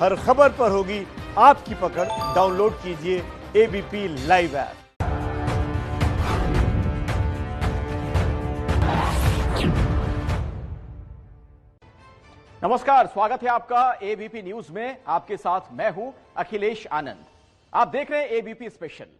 हर खबर पर होगी आपकी पकड़। डाउनलोड कीजिए एबीपी लाइव ऐप। नमस्कार, स्वागत है आपका एबीपी न्यूज में। आपके साथ मैं हूं अखिलेश आनंद। आप देख रहे हैं एबीपी स्पेशल।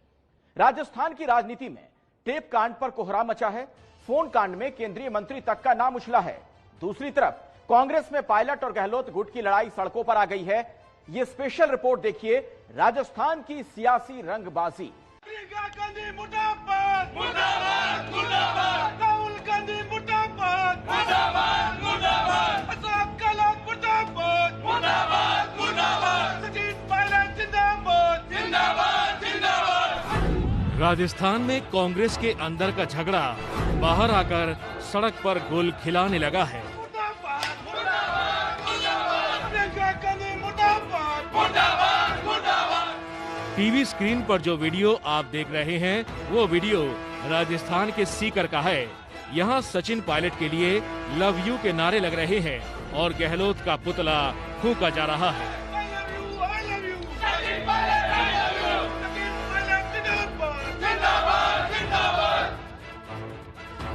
राजस्थान की राजनीति में टेप कांड पर कोहराम मचा है। फोन कांड में केंद्रीय मंत्री तक का नाम उछला है। दूसरी तरफ कांग्रेस में पायलट और गहलोत गुट की लड़ाई सड़कों पर आ गई है। यह स्पेशल रिपोर्ट देखिए, राजस्थान की सियासी रंगबाजी। प्रियंका गांधी मुर्दाबाद, मुर्दाबाद, मुर्दाबाद। राहुल गांधी मुर्दाबाद, मुर्दाबाद, मुर्दाबाद। अशोक गहलोत मुर्दाबाद, मुर्दाबाद, मुर्दाबाद। सचिन पायलट जिंदाबाद, जिंदाबाद, जिंदाबाद। राजस्थान में कांग्रेस के अंदर का झगड़ा बाहर आकर सड़क पर गुल खिलाने लगा है। मुर्दाबाद, मुर्दाबाद, मुर्दाबाद। प्रियंका गांधी मुर्दाबाद, मुर्दाबाद, मुर्दाबाद। टीवी स्क्रीन पर जो वीडियो आप देख रहे हैं, वो वीडियो राजस्थान के सीकर का है। यहाँ सचिन पायलट के लिए लव यू के नारे लग रहे हैं और गहलोत का पुतला फूंका जा रहा है। I love you, I love you। Sachin Pilot, I love you। Sachin Pilot जिंदाबाद, जिंदाबाद, जिंदाबाद।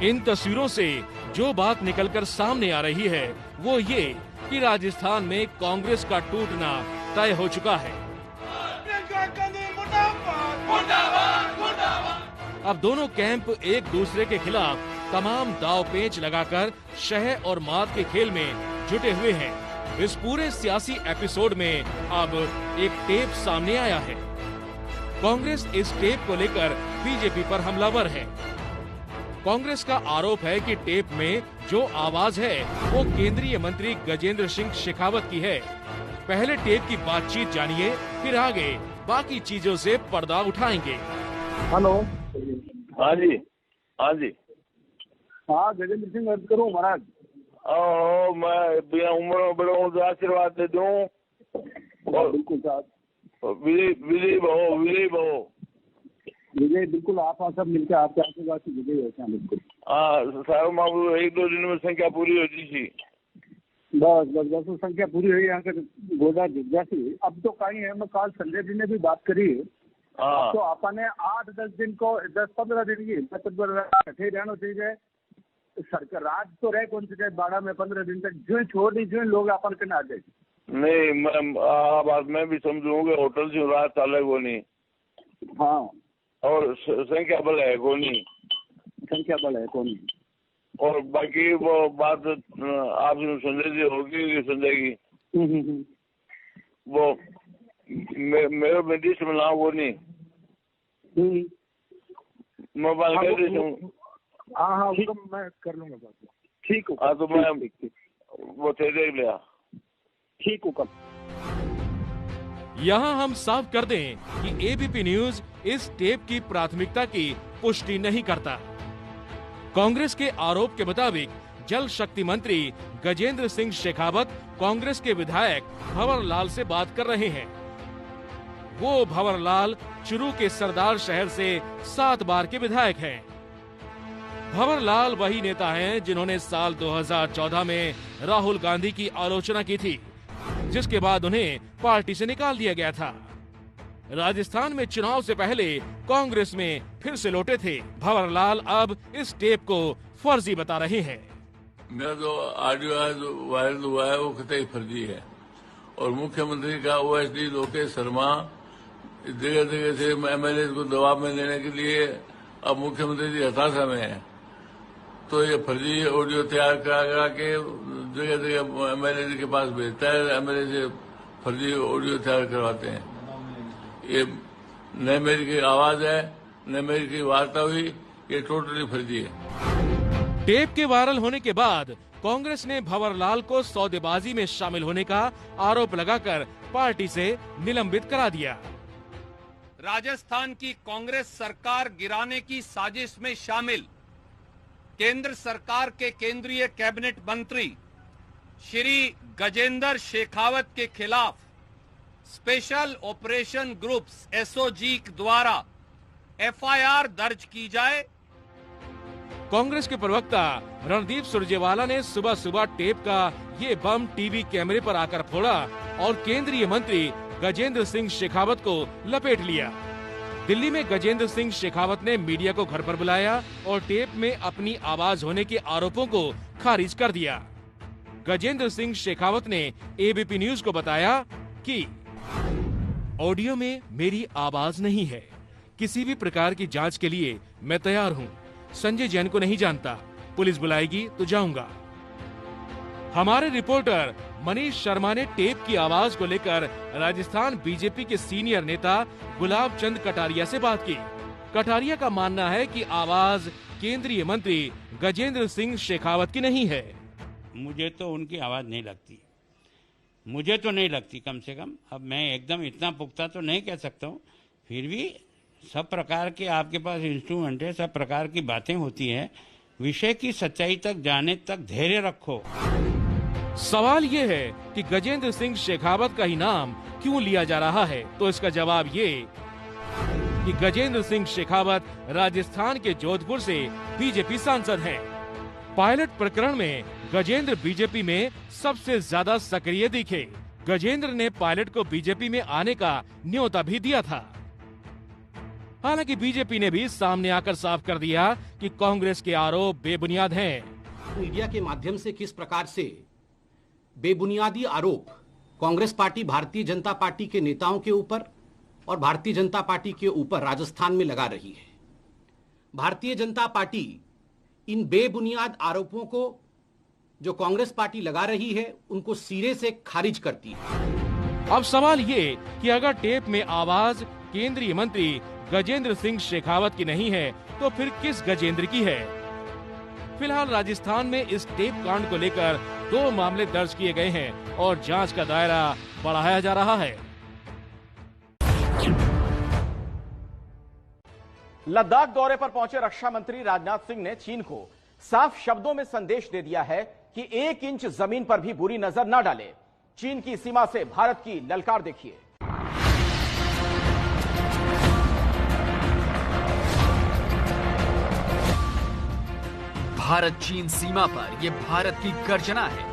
इन तस्वीरों से जो बात निकलकर सामने आ रही है, वो ये कि राजस्थान में कांग्रेस का टूटना तय हो चुका है। प्रियंका गांधी मुर्दाबाद, मुर्दाबाद, मुर्दाबाद। अब दोनों कैंप एक दूसरे के खिलाफ तमाम दाव पेंच लगाकर शह और मात के खेल में जुटे हुए हैं। इस पूरे सियासी एपिसोड में अब एक टेप सामने आया है। कांग्रेस इस टेप को लेकर बीजेपी पर हमलावर है। कांग्रेस का आरोप है कि टेप में जो आवाज है वो केंद्रीय मंत्री गजेंद्र सिंह शेखावत की है। पहले टेप की बातचीत जानिए, फिर आगे बाकी चीजों से पर्दा उठाएंगे। हेलो। हाँ जी, हाँ जी। हाँ, गजेंद्र सिंह अर्ज करूँ महाराज। मैं बिना उम्र में बड़ा हूँ तो आशीर्वाद दे दूँ। बिल्कुल साहब। विजय भव, विजय भव। विजय, बिल्कुल आप सब मिलकर आपके आशीर्वाद से विजय होते हैं। बिल्कुल। हाँ साहब, मैं एक दो दिन में संख्या पूरी होती थी। बस बस बस वो संख्या पूरी हुई। यहाँ से गोदा जैसी अब तो कहीं है। मैं कल संजय जी ने भी बात करी। हाँ तो आपने 8-10 दिन को 10-15 दिन की इकट्ठे रहना चाहिए। सरकार राज तो रहे कौन से 12 में 15 दिन तक जो छोड़ दी जो लोग अपन के ना दे। नहीं, बात मैं भी समझूंगा। होटल से रात चाले को नहीं। हाँ, और संख्या बल है को नहीं। संख्या बल है कौन। और बाकी वो बात आप संजय जी होगी संजय की। वो मेरे बेटिश में ना वो नहीं। मैं बात कर रही हूँ। हाँ हाँ, मैं कर लूंगा बात। ठीक हो। हाँ तो मैं वो थे देख लिया। ठीक हो। कब यहाँ हम साफ कर दें कि एबीपी न्यूज इस टेप की प्राथमिकता की पुष्टि नहीं करता। कांग्रेस के आरोप के मुताबिक जल शक्ति मंत्री गजेंद्र सिंह शेखावत कांग्रेस के विधायक भंवर लाल से बात कर रहे हैं। वो भंवर लाल चुरू के सरदार शहर से 7 बार के विधायक हैं। भंवर लाल वही नेता हैं जिन्होंने साल 2014 में राहुल गांधी की आलोचना की थी, जिसके बाद उन्हें पार्टी से निकाल दिया गया था। राजस्थान में चुनाव से पहले कांग्रेस में फिर से लौटे थे। भंवर लाल अब इस टेप को फर्जी बता रहे हैं। मेरा जो ऑडियो वायरल हुआ है वो कतई फर्जी है। और मुख्यमंत्री का ओएसडी लोकेश शर्मा जगह जगह से एमएलए को दबाव में लेने के लिए अब मुख्यमंत्री जी हताशा में है। तो ये फर्जी ऑडियो तैयार करा के जगह जगह एमएलए जी के पास भेजता है। एमएलए से फर्जी ऑडियो तैयार करवाते हैं। ये न मेरी की आवाज है न मेरी की वार्ता हुई। ये टोटली फर्जी है। टेप के वायरल होने के बाद कांग्रेस ने भंवर लाल को सौदेबाजी में शामिल होने का आरोप लगाकर पार्टी से निलंबित करा दिया। राजस्थान की कांग्रेस सरकार गिराने की साजिश में शामिल केंद्र सरकार के केंद्रीय कैबिनेट मंत्री श्री गजेंद्र शेखावत के खिलाफ स्पेशल ऑपरेशन ग्रुप्स एसओजी द्वारा एफआईआर दर्ज की जाए कांग्रेस के प्रवक्ता रणदीप सुरजेवाला ने सुबह सुबह टेप का ये बम टीवी कैमरे पर आकर फोड़ा और केंद्रीय मंत्री गजेंद्र सिंह शेखावत को लपेट लिया। दिल्ली में गजेंद्र सिंह शेखावत ने मीडिया को घर पर बुलाया और टेप में अपनी आवाज होने के आरोपों को खारिज कर दिया। गजेंद्र सिंह शेखावत ने एबीपी न्यूज को बताया कि ऑडियो में मेरी आवाज नहीं है। किसी भी प्रकार की जांच के लिए मैं तैयार हूं। संजय जैन को नहीं जानता, पुलिस बुलाएगी तो जाऊंगा। हमारे रिपोर्टर मनीष शर्मा ने टेप की आवाज को लेकर राजस्थान बीजेपी के सीनियर नेता गुलाब चंद कटारिया से बात की। कटारिया का मानना है कि आवाज केंद्रीय मंत्री गजेंद्र सिंह शेखावत की नहीं है। मुझे तो उनकी आवाज नहीं लगती, मुझे तो नहीं लगती कम से कम। अब मैं एकदम इतना पुख्ता तो नहीं कह सकता हूँ, फिर भी सब प्रकार के आपके पास इंस्ट्रूमेंट है, सब प्रकार की बातें होती हैं। विषय की सच्चाई तक जाने तक धैर्य रखो। सवाल ये है कि गजेंद्र सिंह शेखावत का ही नाम क्यों लिया जा रहा है, तो इसका जवाब ये कि गजेंद्र सिंह शेखावत राजस्थान के जोधपुर से बीजेपी सांसद हैं। पायलट प्रकरण में गजेंद्र बीजेपी में सबसे ज्यादा सक्रिय दिखे। गजेंद्र ने पायलट को बीजेपी में आने का न्योता भी दिया था। हालांकि बीजेपी ने भी सामने आकर साफ कर दिया कि कांग्रेस के आरोप बेबुनियाद हैं। मीडिया के माध्यम से किस प्रकार से बेबुनियादी आरोप कांग्रेस पार्टी भारतीय जनता पार्टी के नेताओं के ऊपर और भारतीय जनता पार्टी के ऊपर राजस्थान में लगा रही है। भारतीय जनता पार्टी इन बेबुनियाद आरोपों को जो कांग्रेस पार्टी लगा रही है उनको सिरे से खारिज करती है। अब सवाल ये कि अगर टेप में आवाज केंद्रीय मंत्री गजेंद्र सिंह शेखावत की नहीं है तो फिर किस गजेंद्र की है? फिलहाल राजस्थान में इस टेप कांड को लेकर 2 मामले दर्ज किए गए हैं और जांच का दायरा बढ़ाया जा रहा है। लद्दाख दौरे पर पहुंचे रक्षा मंत्री राजनाथ सिंह ने चीन को साफ शब्दों में संदेश दे दिया है कि 1 इंच जमीन पर भी बुरी नजर न डाले। चीन की सीमा से भारत की ललकार देखिए। भारत चीन सीमा पर यह भारत की गर्जना है।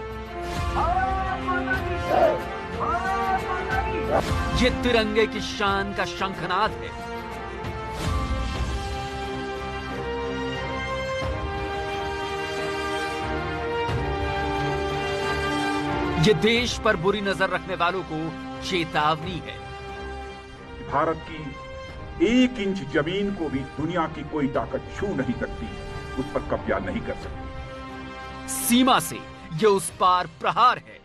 ये तिरंगे की शान का शंखनाद है। ये देश पर बुरी नजर रखने वालों को चेतावनी है। भारत की 1 इंच जमीन को भी दुनिया की कोई ताकत छू नहीं सकती, उस पर कब्जा नहीं कर सकती। सीमा से ये उस पार प्रहार है।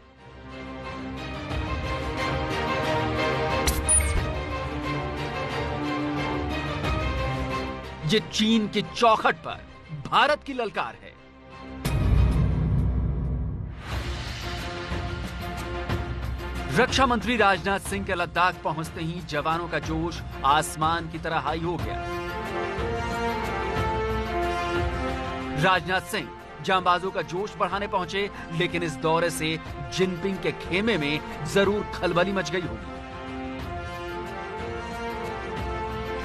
ये चीन की चौखट पर भारत की ललकार है। रक्षा मंत्री राजनाथ सिंह के लद्दाख पहुंचते ही जवानों का जोश आसमान की तरह हाई हो गया। राजनाथ सिंह जांबाजों का जोश बढ़ाने पहुंचे, लेकिन इस दौरे से जिनपिंग के खेमे में जरूर खलबली मच गई होगी।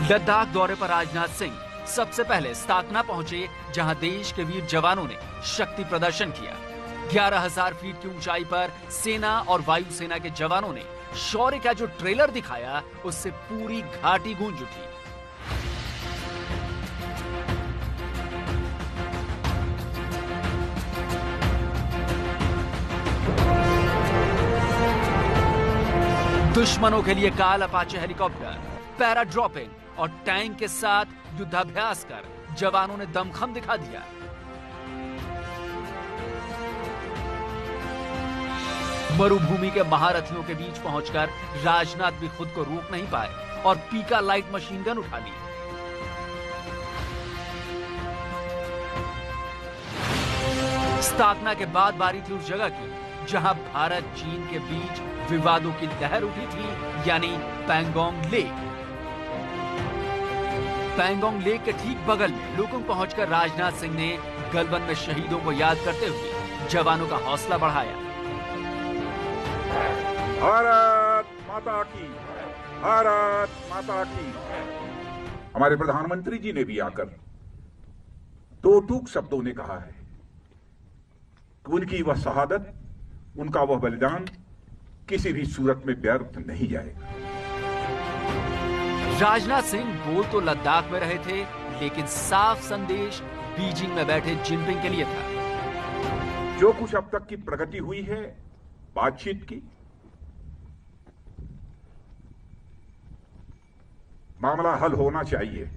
लद्दाख दौरे पर राजनाथ सिंह सबसे पहले स्ताकना पहुंचे, जहां देश के वीर जवानों ने शक्ति प्रदर्शन किया। 11,000 फीट की ऊंचाई पर सेना और वायुसेना के जवानों ने शौर्य का जो ट्रेलर दिखाया, उससे पूरी घाटी गूंज उठी। दुश्मनों के लिए काल अपाचे हेलीकॉप्टर, पैरा ड्रॉपिंग और टैंक के साथ युद्धाभ्यास कर जवानों ने दमखम दिखा दिया। मरुभूमि के महारथियों के बीच पहुंचकर राजनाथ भी खुद को रोक नहीं पाए और पीका लाइट मशीन गन उठा ली। स्थापना के बाद बारी थी उस जगह की जहां भारत चीन के बीच विवादों की लहर उठी थी, यानी पैंगोंग लेक। पैंगोंग लेक के ठीक बगल में लुकुंग पहुंचकर राजनाथ सिंह ने गलवान में शहीदों को याद करते हुए जवानों का हौसला बढ़ाया। भारत माता की, भारत माता की। हमारे प्रधानमंत्री जी ने भी आकर दो टूक शब्दों ने कहा है कि उनकी वह शहादत, उनका वह बलिदान किसी भी सूरत में व्यर्थ नहीं जाएगा। राजनाथ सिंह बोल तो लद्दाख में रहे थे, लेकिन साफ संदेश बीजिंग में बैठे जिनपिंग के लिए था। जो कुछ अब तक की प्रगति हुई है बातचीत की, मामला हल होना चाहिए,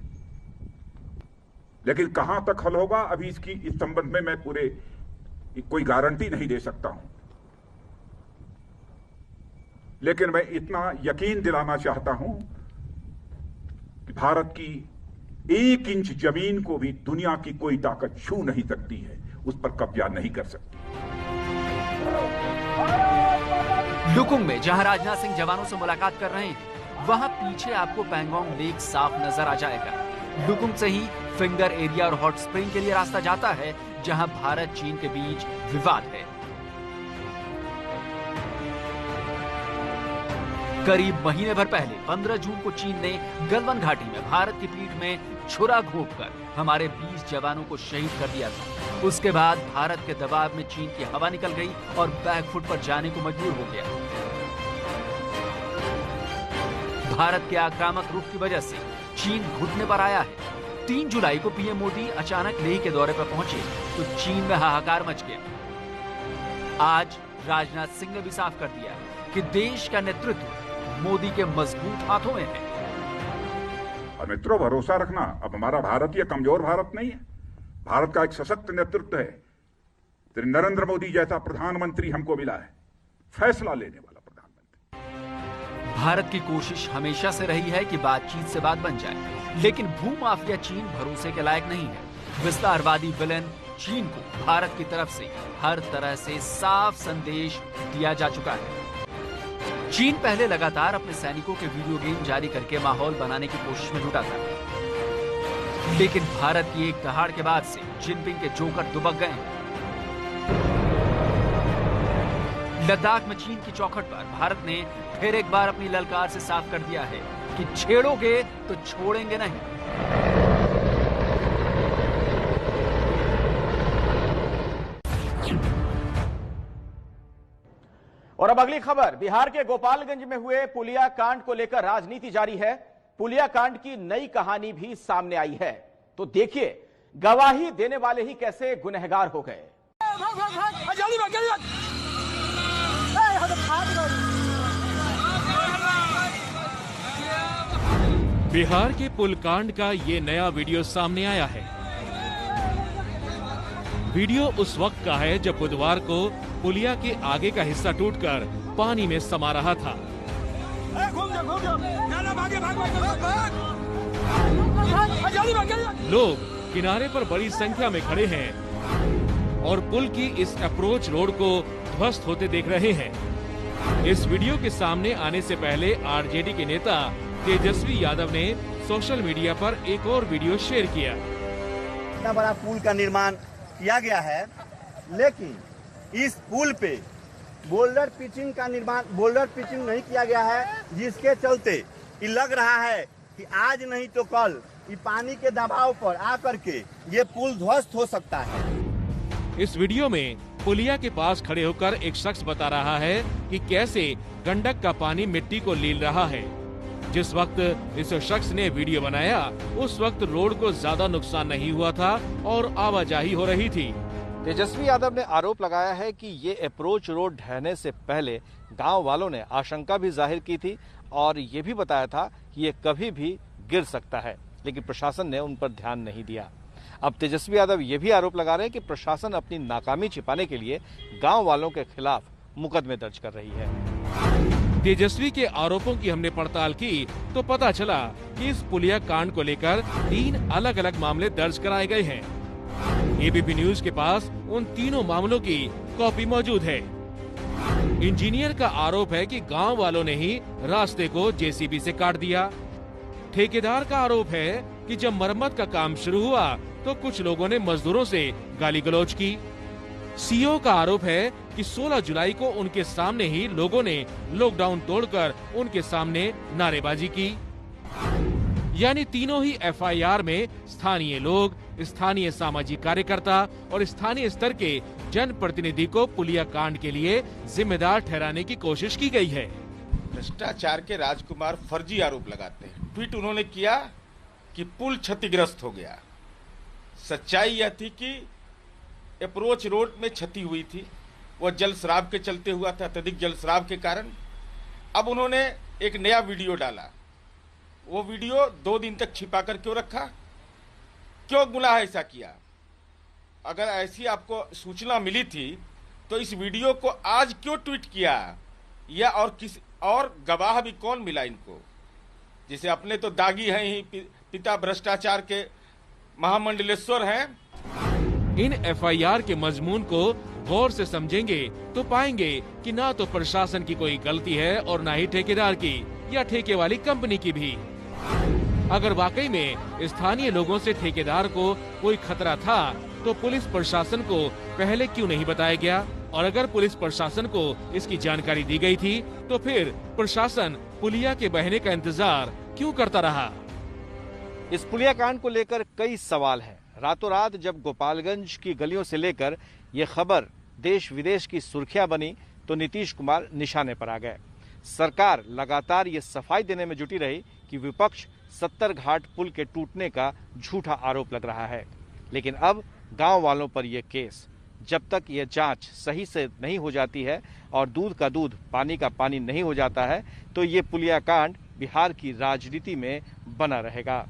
लेकिन कहां तक हल होगा अभी इस संबंध में मैं पूरे कोई गारंटी नहीं दे सकता हूं। लेकिन मैं इतना यकीन दिलाना चाहता हूं कि भारत की 1 इंच जमीन को भी दुनिया की कोई ताकत छू नहीं सकती है, उस पर कब्जा नहीं कर सकती। लुकुंग में जहां राजनाथ सिंह जवानों से मुलाकात कर रहे हैं, वहां पीछे आपको पैंगोंग लेक साफ नजर आ जाएगा। लुकुंग से ही फिंगर एरिया और हॉट स्प्रिंग के लिए रास्ता जाता है, जहां भारत चीन के बीच विवाद है। करीब महीने भर पहले 15 जून को चीन ने गलवान घाटी में भारत की पीठ में छुरा घोंपकर हमारे 20 जवानों को शहीद कर दिया था। उसके बाद भारत के दबाव में चीन की हवा निकल गई और बैकफुट पर जाने को मजबूर हो गया। भारत के आक्रामक रुख की वजह से चीन घुटने पर आया है। 3 जुलाई को पीएम मोदी अचानक लेह के दौरे पर पहुंचे तो चीन में हाहाकार मच गया। आज राजनाथ सिंह ने भी साफ कर दिया कि देश का नेतृत्व मोदी के मजबूत हाथों में है। और मित्रों, भरोसा रखना, अब हमारा भारत ये कमजोर भारत नहीं है। भारत का एक सशक्त नेतृत्व है। नरेंद्र मोदी जैसा प्रधानमंत्री हमको मिला है, फैसला लेने वाला प्रधानमंत्री। भारत की कोशिश हमेशा से रही है कि बातचीत से बात बन जाए, लेकिन भूमाफिया चीन भरोसे के लायक नहीं है। विस्तारवादी विलेन चीन को भारत की तरफ से हर तरह से साफ संदेश दिया जा चुका है। चीन पहले लगातार अपने सैनिकों के वीडियो गेम जारी करके माहौल बनाने की कोशिश में जुटा था, लेकिन भारत की एक दहाड़ के बाद से जिनपिंग के जोकर दुबक गए। लद्दाख में चीन की चौखट पर भारत ने फिर एक बार अपनी ललकार से साफ कर दिया है कि छेड़ोगे तो छोड़ेंगे नहीं। और अब अगली खबर, बिहार के गोपालगंज में हुए पुलिया कांड को लेकर राजनीति जारी है। पुलिया कांड की नई कहानी भी सामने आई है, तो देखिए गवाही देने वाले ही कैसे गुनहगार हो गए। बिहार के पुल कांड का ये नया वीडियो सामने आया है। वीडियो उस वक्त का है जब बुधवार को पुलिया के आगे का हिस्सा टूटकर पानी में समा रहा था। लोग किनारे पर बड़ी संख्या में खड़े हैं और पुल की इस अप्रोच रोड को ध्वस्त होते देख रहे हैं। इस वीडियो के सामने आने से पहले आरजेडी के नेता तेजस्वी यादव ने सोशल मीडिया पर एक और वीडियो शेयर किया। इतना बड़ा पुल का निर्माण किया गया है, लेकिन इस पुल पे बोल्डर पिचिंग नहीं किया गया है, जिसके चलते ये लग रहा है कि आज नहीं तो कल ये पानी के दबाव पर आकर के ये पुल ध्वस्त हो सकता है। इस वीडियो में पुलिया के पास खड़े होकर एक शख्स बता रहा है कि कैसे गंडक का पानी मिट्टी को लील रहा है। जिस वक्त इस शख्स ने वीडियो बनाया उस वक्त रोड को ज्यादा नुकसान नहीं हुआ था और आवाजाही हो रही थी। तेजस्वी यादव ने आरोप लगाया है कि ये अप्रोच रोड ढहने से पहले गांव वालों ने आशंका भी जाहिर की थी और ये भी बताया था कि ये कभी भी गिर सकता है, लेकिन प्रशासन ने उन पर ध्यान नहीं दिया। अब तेजस्वी यादव ये भी आरोप लगा रहे हैं कि प्रशासन अपनी नाकामी छिपाने के लिए गांव वालों के खिलाफ मुकदमे दर्ज कर रही है। तेजस्वी के आरोपों की हमने पड़ताल की तो पता चला कि इस पुलिया कांड को लेकर 3 अलग अलग मामले दर्ज कराए गए हैं। एबीपी न्यूज के पास उन तीनों मामलों की कॉपी मौजूद है। इंजीनियर का आरोप है कि गांव वालों ने ही रास्ते को जेसीबी से काट दिया। ठेकेदार का आरोप है कि जब मरम्मत का काम शुरू हुआ तो कुछ लोगों ने मजदूरों से गाली गलौज की। सीओ का आरोप है कि 16 जुलाई को उनके सामने ही लोगों ने लॉकडाउन तोड़कर उनके सामने नारेबाजी की। यानी तीनों ही एफआईआर में स्थानीय लोग, स्थानीय सामाजिक कार्यकर्ता और स्थानीय स्तर के जनप्रतिनिधि को पुलिया कांड के लिए जिम्मेदार ठहराने की कोशिश की गई है। भ्रष्टाचार के राजकुमार फर्जी आरोप लगाते हैं। ट्वीट उन्होंने किया कि पुल क्षतिग्रस्त हो गया। सच्चाई यह थी कि अप्रोच रोड में क्षति हुई थी, वह जल स्राव के चलते हुआ था, अत्यधिक जल स्राव के कारण। अब उन्होंने एक नया वीडियो डाला। वो वीडियो 2 दिन तक छिपाकर क्यों रखा? क्यों गुनाह ऐसा किया? अगर ऐसी आपको सूचना मिली थी तो इस वीडियो को आज क्यों ट्वीट किया? या और किस और गवाह भी कौन मिला इनको? जिसे अपने तो दागी हैं ही, पिता भ्रष्टाचार के महामंडलेश्वर हैं। इन एफआईआर के मजमून को गौर से समझेंगे तो पाएंगे कि ना तो प्रशासन की कोई गलती है और ना ही ठेकेदार की या ठेके वाली कंपनी की भी। अगर वाकई में स्थानीय लोगों से ठेकेदार को कोई खतरा था तो पुलिस प्रशासन को पहले क्यों नहीं बताया गया? और अगर पुलिस प्रशासन को इसकी जानकारी दी गई थी तो फिर प्रशासन पुलिया के बहने का इंतजार क्यों करता रहा? इस पुलिया कांड को लेकर कई सवाल हैं। रातों रात जब गोपालगंज की गलियों से लेकर ये खबर देश विदेश की सुर्खियां बनी तो नीतीश कुमार निशाने पर आ गए। सरकार लगातार ये सफाई देने में जुटी रही कि विपक्ष 70 घाट पुल के टूटने का झूठा आरोप लग रहा है। लेकिन अब गांव वालों पर यह केस, जब तक यह जांच सही से नहीं हो जाती है और दूध का दूध पानी का पानी नहीं हो जाता है तो ये पुलिया कांड बिहार की राजनीति में बना रहेगा।